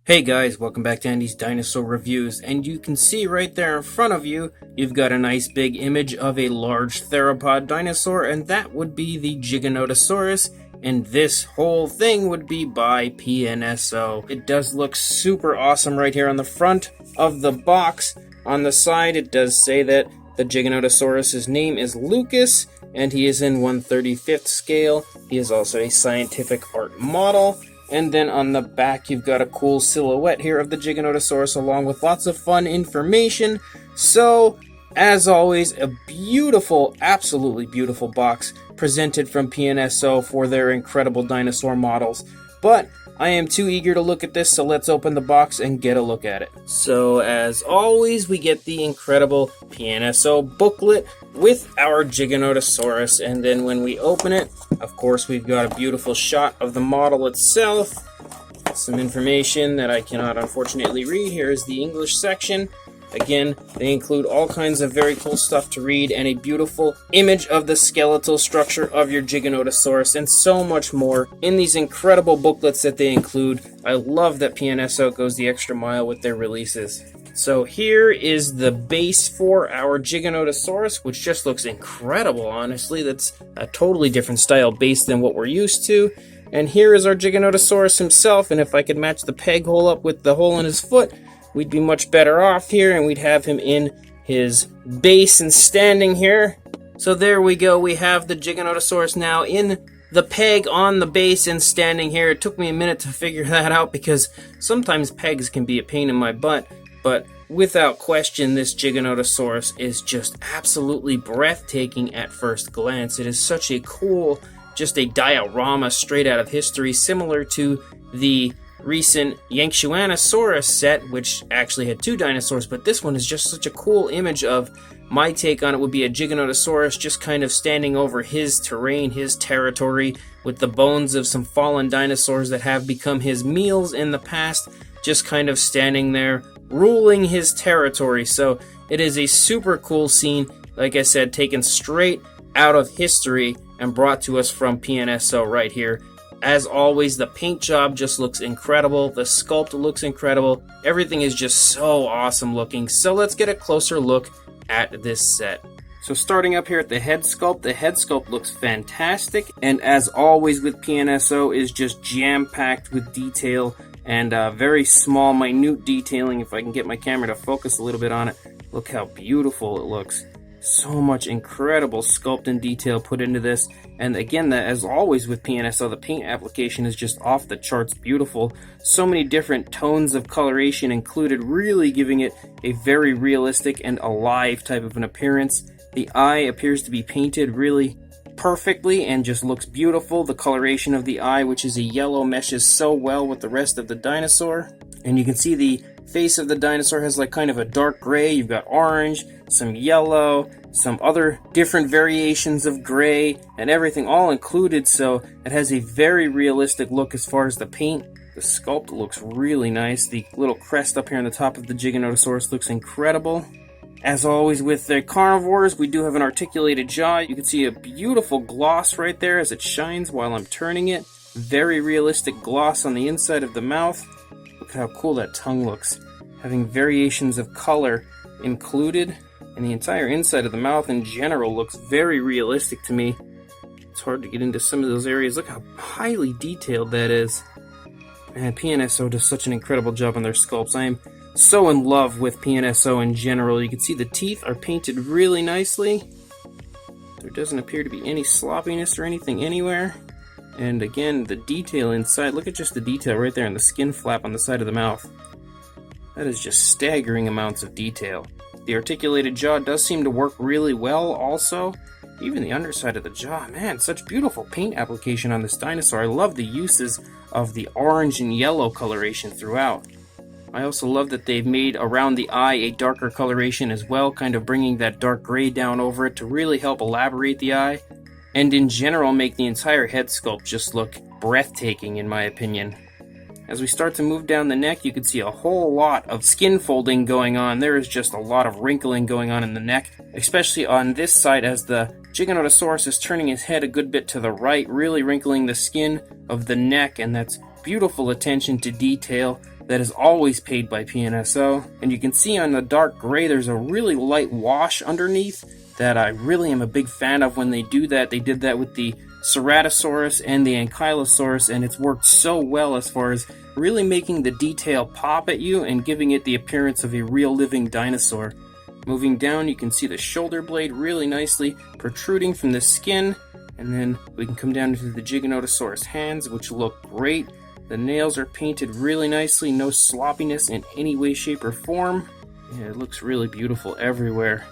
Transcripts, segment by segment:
Hey guys, welcome back to Andy's Dinosaur Reviews, and you can see right there in front of you, you've got a nice big image of a large theropod dinosaur, and that would be the Giganotosaurus, and this whole thing would be by PNSO. It does look super awesome right here on the front of the box. On the side, it does say that the Giganotosaurus' name is Lucas, and he is in 1/35th scale. He is also a scientific art model. And then on the back, you've got a cool silhouette here of the Giganotosaurus along with lots of fun information. So, as always, a beautiful, absolutely beautiful box presented from PNSO for their incredible dinosaur models. But I am too eager to look at this, so let's open the box and get a look at it. So, as always, we get the incredible PNSO booklet with our Giganotosaurus, and then when we open it, of course, we've got a beautiful shot of the model itself. Some information that I cannot unfortunately read. Here is the English section. Again, they include all kinds of very cool stuff to read and a beautiful image of the skeletal structure of your Giganotosaurus and so much more in these incredible booklets that they include. I love that PNSO goes the extra mile with their releases. So here is the base for our Giganotosaurus, which just looks incredible, honestly. That's a totally different style base than what we're used to. And here is our Giganotosaurus himself, and if I could match the peg hole up with the hole in his foot, we'd be much better off here, and we'd have him in his base and standing here. So there we go, we have the Giganotosaurus now in the peg on the base and standing here. It took me a minute to figure that out because sometimes pegs can be a pain in my butt, but without question, this Giganotosaurus is just absolutely breathtaking at first glance. It is such a cool, just a diorama straight out of history, similar to the recent Yankshuanosaurus set, which actually had two dinosaurs, but this one is just such a cool image of, my take on it would be a Giganotosaurus just kind of standing over his terrain, his territory, with the bones of some fallen dinosaurs that have become his meals in the past, just kind of standing there, ruling his territory. So it is a super cool scene, like I said, taken straight out of history and brought to us from PNSO right here. As always, the paint job just looks incredible. The sculpt looks incredible. Everything is just so awesome looking. So let's get a closer look at this set. So starting up here at the head sculpt looks fantastic. And as always with PNSO, is just jam-packed with detail and very small, minute detailing. If I can get my camera to focus a little bit on it, look how beautiful it looks. So much incredible sculpt and detail put into this. And again, as always with PNSO, the paint application is just off the charts beautiful. So many different tones of coloration included, really giving it a very realistic and alive type of an appearance. The eye appears to be painted really perfectly and just looks beautiful. The coloration of the eye, which is a yellow, meshes so well with the rest of the dinosaur. And you can see the face of the dinosaur has like kind of a dark gray. You've got orange, some yellow, some other different variations of gray, and everything all included, so it has a very realistic look as far as the paint. The sculpt looks really nice. The little crest up here on the top of the Giganotosaurus looks incredible. As always with the carnivores, we do have an articulated jaw. You can see a beautiful gloss right there as it shines while I'm turning it. Very realistic gloss on the inside of the mouth. Look at how cool that tongue looks. Having variations of color included. And the entire inside of the mouth in general looks very realistic to me. It's hard to get into some of those areas. Look how highly detailed that is. Man, PNSO does such an incredible job on their sculpts. I am so in love with PNSO in general. You can see the teeth are painted really nicely. There doesn't appear to be any sloppiness or anything anywhere. And again, the detail inside. Look at just the detail right there in the skin flap on the side of the mouth. That is just staggering amounts of detail. The articulated jaw does seem to work really well also. Even the underside of the jaw, man, such beautiful paint application on this dinosaur. I love the uses of the orange and yellow coloration throughout. I also love that they've made around the eye a darker coloration as well, kind of bringing that dark gray down over it to really help elaborate the eye. And in general make the entire head sculpt just look breathtaking in my opinion. As we start to move down the neck, you can see a whole lot of skin folding going on. There is just a lot of wrinkling going on in the neck, especially on this side as the Giganotosaurus is turning his head a good bit to the right, really wrinkling the skin of the neck, and that's beautiful attention to detail. that is always paid by PNSO. And you can see on the dark gray there's a really light wash underneath that I really am a big fan of when they do that. They did that with the Ceratosaurus and the Ankylosaurus, and it's worked so well as far as really making the detail pop at you and giving it the appearance of a real living dinosaur. Moving down, you can see the shoulder blade really nicely protruding from the skin, and then we can come down into the Giganotosaurus hands, which look great. The nails are painted really nicely, no sloppiness in any way, shape, or form. Yeah, it looks really beautiful everywhere.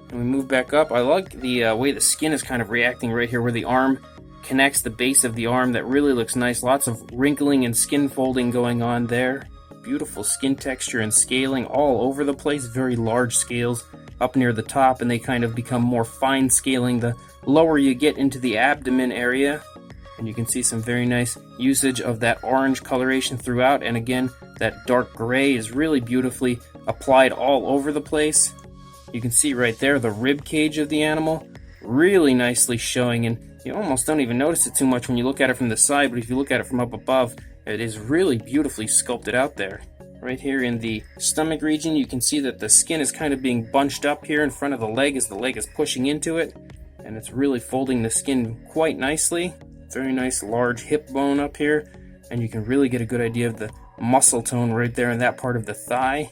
And we move back up. I like the way the skin is kind of reacting right here where the arm connects the base of the arm. That really looks nice. Lots of wrinkling and skin folding going on there. Beautiful skin texture and scaling all over the place. Very large scales up near the top, and they kind of become more fine scaling the lower you get into the abdomen area. And you can see some very nice usage of that orange coloration throughout, and again that dark gray is really beautifully applied all over the place. You can see right there the rib cage of the animal really nicely showing, and you almost don't even notice it too much when you look at it from the side, but if you look at it from up above, it is really beautifully sculpted out there. Right here in the stomach region, you can see that the skin is kind of being bunched up here in front of the leg as the leg is pushing into it, and it's really folding the skin quite nicely. Very nice large hip bone up here, and you can really get a good idea of the muscle tone right there in that part of the thigh.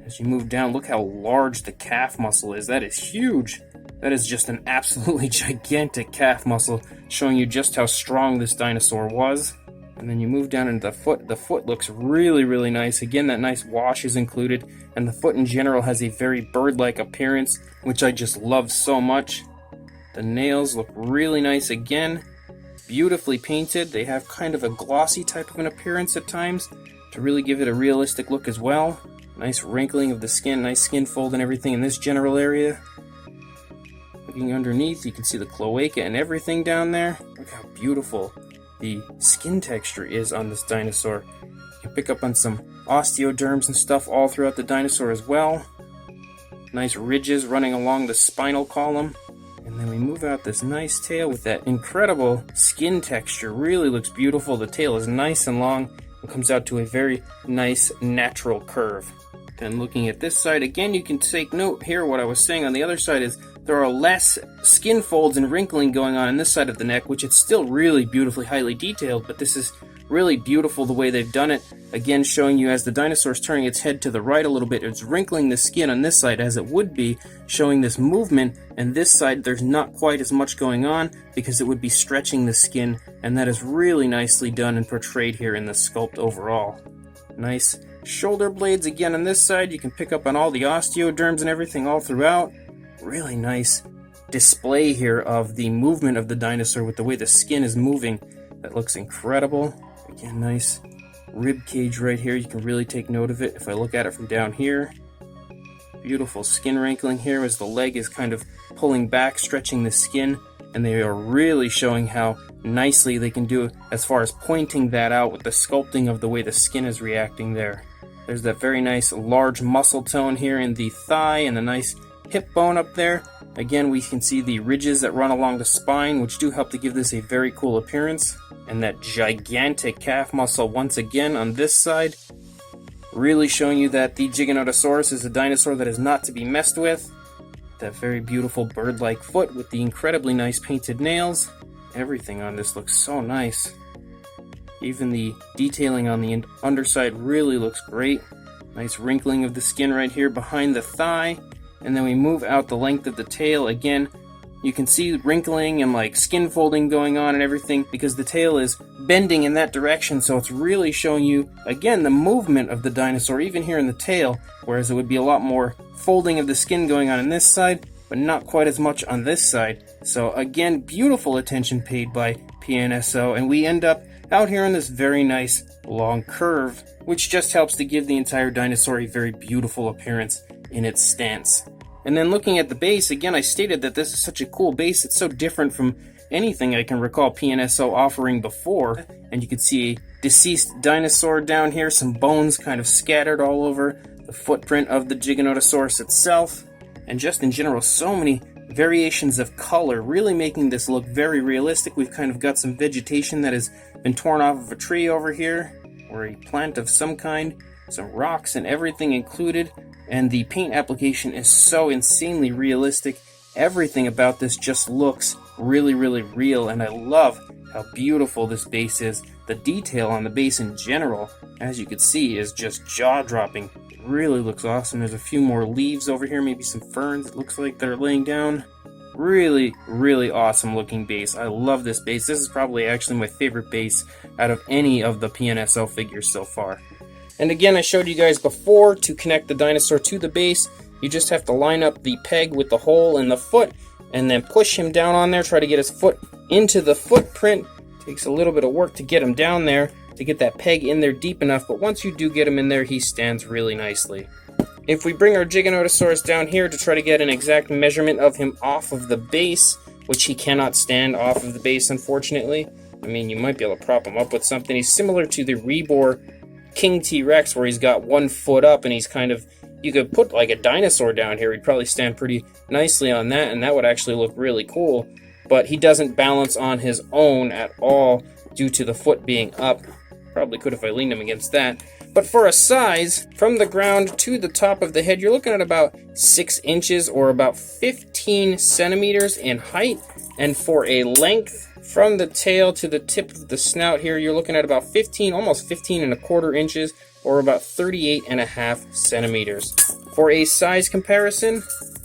As you move down, look how large the calf muscle is. That is huge. That is just an absolutely gigantic calf muscle, showing you just how strong this dinosaur was. And then you move down into the foot. The foot looks really, really nice. Again, that nice wash is included, and the foot in general has a very bird-like appearance, which I just love so much. The nails look really nice again. Beautifully painted. They have kind of a glossy type of an appearance at times to really give it a realistic look as well. Nice wrinkling of the skin, nice skin fold and everything in this general area. Looking underneath, you can see the cloaca and everything down there. Look how beautiful the skin texture is on this dinosaur. You can pick up on some osteoderms and stuff all throughout the dinosaur as well. Nice ridges running along the spinal column. And then we move out this nice tail with that incredible skin texture. Really looks beautiful. The tail is nice and long and comes out to a very nice natural curve. Then looking at this side, again, you can take note here. What I was saying on the other side is there are less skin folds and wrinkling going on this side of the neck, which it's still really beautifully highly detailed, but this is really beautiful the way they've done it. Again, showing you as the dinosaur is turning its head to the right a little bit, it's wrinkling the skin on this side as it would be, showing this movement, and this side there's not quite as much going on because it would be stretching the skin, and that is really nicely done and portrayed here in the sculpt overall. Nice shoulder blades again on this side. You can pick up on all the osteoderms and everything all throughout. Really nice display here of the movement of the dinosaur with the way the skin is moving. That looks incredible. Again, nice rib cage right here. You can really take note of it if I look at it from down here. Beautiful skin wrinkling here as the leg is kind of pulling back, stretching the skin, and they are really showing how nicely they can do as far as pointing that out with the sculpting of the way the skin is reacting there. There's that very nice large muscle tone here in the thigh and the nice hip bone up there. Again, we can see the ridges that run along the spine, which do help to give this a very cool appearance. And that gigantic calf muscle once again on this side, really showing you that the Giganotosaurus is a dinosaur that is not to be messed with. That very beautiful bird-like foot with the incredibly nice painted nails. Everything on this looks so nice. Even the detailing on the underside really looks great. Nice wrinkling of the skin right here behind the thigh. And then we move out the length of the tail. Again, you can see wrinkling and like skin folding going on and everything because the tail is bending in that direction, so it's really showing you again the movement of the dinosaur even here in the tail, whereas it would be a lot more folding of the skin going on this side but not quite as much on this side. So again, beautiful attention paid by PNSO, and we end up out here on this very nice long curve, which just helps to give the entire dinosaur a very beautiful appearance in its stance. And then looking at the base, again, I stated that this is such a cool base. It's so different from anything I can recall PNSO offering before. And you can see a deceased dinosaur down here, some bones kind of scattered all over the footprint of the Giganotosaurus itself. And just in general, so many variations of color, really making this look very realistic. We've kind of got some vegetation that has been torn off of a tree over here, or a plant of some kind. some rocks and everything included, and the paint application is so insanely realistic. Everything about this just looks really, really real, and I love how beautiful this base is. The detail on the base in general, as you can see, is just jaw-dropping. It really looks awesome. There's a few more leaves over here, maybe some ferns, it looks like they're laying down. Really, really awesome looking base. I love this base. This is probably actually my favorite base out of any of the PNSO figures so far. And again, I showed you guys before, to connect the dinosaur to the base, you just have to line up the peg with the hole in the foot and then push him down on there, try to get his foot into the footprint. Takes a little bit of work to get him down there, to get that peg in there deep enough, but once you do get him in there, he stands really nicely. If we bring our Giganotosaurus down here to try to get an exact measurement of him off of the base, which he cannot stand off of the base, unfortunately. I mean, you might be able to prop him up with something. He's similar to the Rebor King T-Rex, where he's got 1 foot up, and he's kind of, you could put like a dinosaur down here, he'd probably stand pretty nicely on that, and that would actually look really cool. But he doesn't balance on his own at all due to the foot being up. Probably could if I leaned him against that. But for a size, from the ground to the top of the head, you're looking at about 6 inches or about 15 centimeters in height. And for a length, from the tail to the tip of the snout here, you're looking at about 15, almost 15.25 inches, or about 38.5 centimeters. For a size comparison,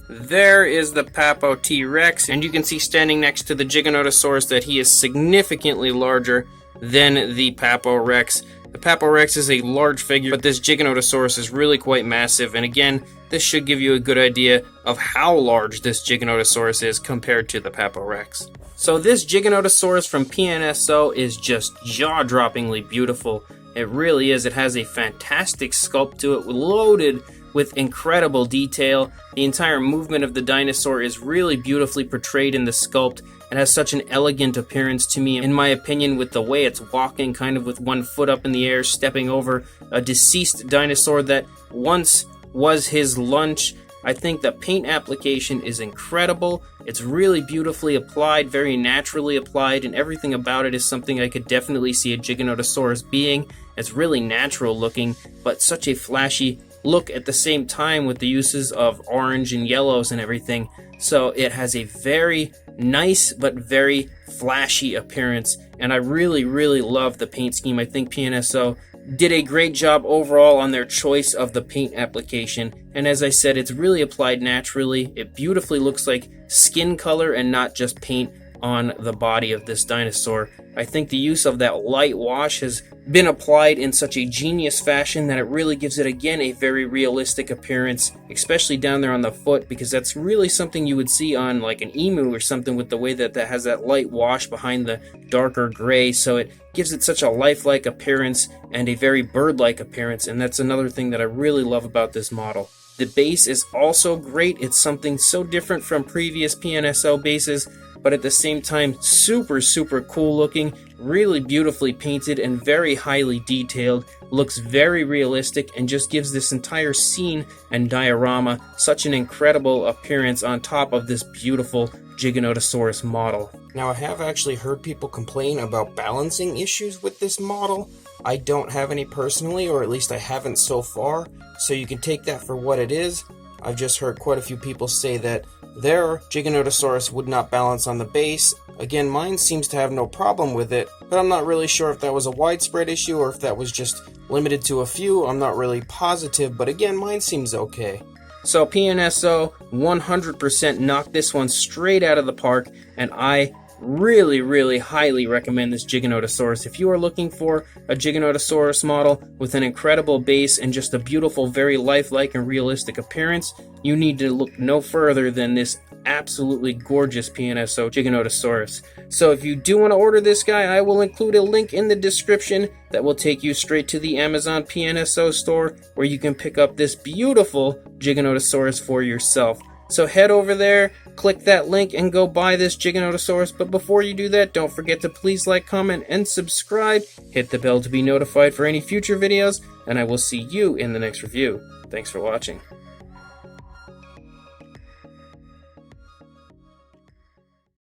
there is the Papo T-Rex, and you can see standing next to the Giganotosaurus that he is significantly larger than the Papo Rex. The Papo Rex is a large figure, but this Giganotosaurus is really quite massive, and again, this should give you a good idea of how large this Giganotosaurus is compared to the Papo Rex. So this Giganotosaurus from PNSO is just jaw-droppingly beautiful. It really is. It has a fantastic sculpt to it, loaded with incredible detail. The entire movement of the dinosaur is really beautifully portrayed in the sculpt. It has such an elegant appearance to me, in my opinion, with the way it's walking, kind of with 1 foot up in the air, stepping over a deceased dinosaur that once was his lunch. I think the paint application is incredible. It's really beautifully applied, very naturally applied, and everything about it is something I could definitely see a Giganotosaurus being. It's really natural looking, but such a flashy look at the same time with the uses of orange and yellows and everything. So it has a very nice but very flashy appearance, and I really, really love the paint scheme. I think PNSO did a great job overall on their choice of the paint application, and as I said, it's really applied naturally. It beautifully looks like skin color and not just paint on the body of this dinosaur. I think the use of that light wash has been applied in such a genius fashion that it really gives it again a very realistic appearance, especially down there on the foot, because that's really something you would see on like an emu or something, with the way that that has that light wash behind the darker gray. So it gives it such a lifelike appearance and a very bird-like appearance, and that's another thing that I really love about this model. The base is also great. It's something so different from previous PNSO bases, but at the same time super, super cool looking, really beautifully painted and very highly detailed, looks very realistic, and just gives this entire scene and diorama such an incredible appearance on top of this beautiful Giganotosaurus model. Now, I have actually heard people complain about balancing issues with this model. I don't have any personally, or at least I haven't so far, so you can take that for what it is. I've just heard quite a few people say that their Giganotosaurus would not balance on the base. Again, mine seems to have no problem with it, but I'm not really sure if that was a widespread issue or if that was just limited to a few. I'm not really positive, but again, mine seems okay. So PNSO 100% knocked this one straight out of the park, and I really, really highly recommend this Giganotosaurus. If you are looking for a Giganotosaurus model with an incredible base and just a beautiful, very lifelike and realistic appearance, you need to look no further than this absolutely gorgeous PNSO Giganotosaurus. So if you do want to order this guy, I will include a link in the description that will take you straight to the Amazon PNSO store, where you can pick up this beautiful Giganotosaurus for yourself. So head over there, click that link, and go buy this Giganotosaurus. But before you do that, don't forget to please like, comment, and subscribe. Hit the bell to be notified for any future videos, and I will see you in the next review. Thanks for watching.